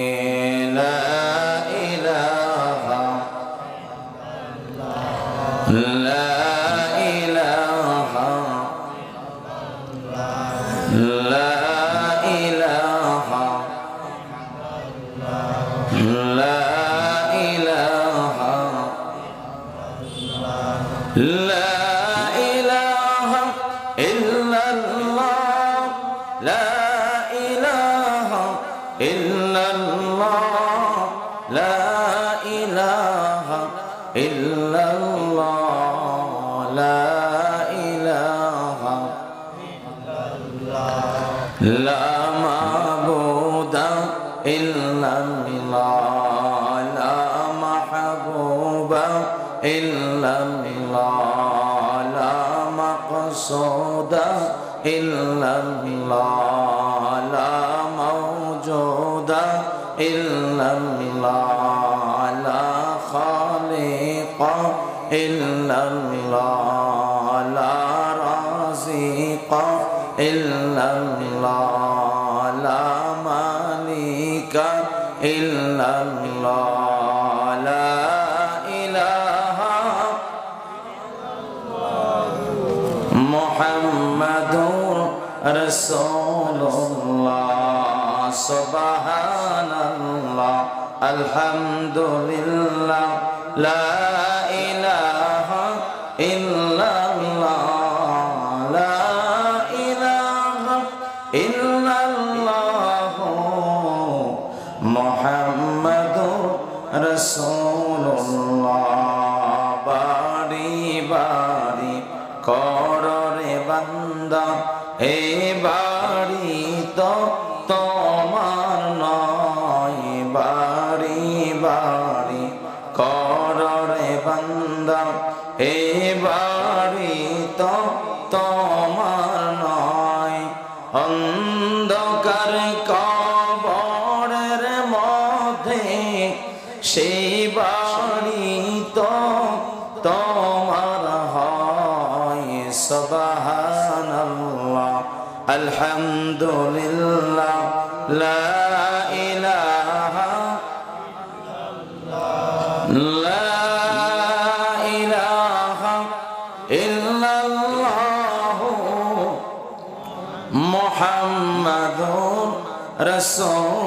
لا إله لا إله لا إله لا إله لا إله إلا الله لا إله إلا الله لا إله إلا الله لا إله لا معبود إلا الله لا محبوب إلا الله لا مقصود إلا الله لا موجود إلا الله لا خالق إلا الله لا رازق إلا الله لا مالك إلا الله لا إله محمد رسول الله سبحان الله الحمد لله لا إله إلا الله لا إله إلا الله محمد رسول الله বাড়ি বাড়ি কররে বান্দা এই বাড়ি তো তোমার নয় বাড়ি বাড়ি কররে বান্দা এই বাড়ি তো তোমার নয় অন্ধকার কবরের মধ্যে সেই বাড়ি তো তোমার হয় সুবহানাল্লাহ আলহামদুলিল্লাহ লা ইলাহা লা ইলাহা ইল্লাল্লাহু মুহাম্মাদুর রাসূল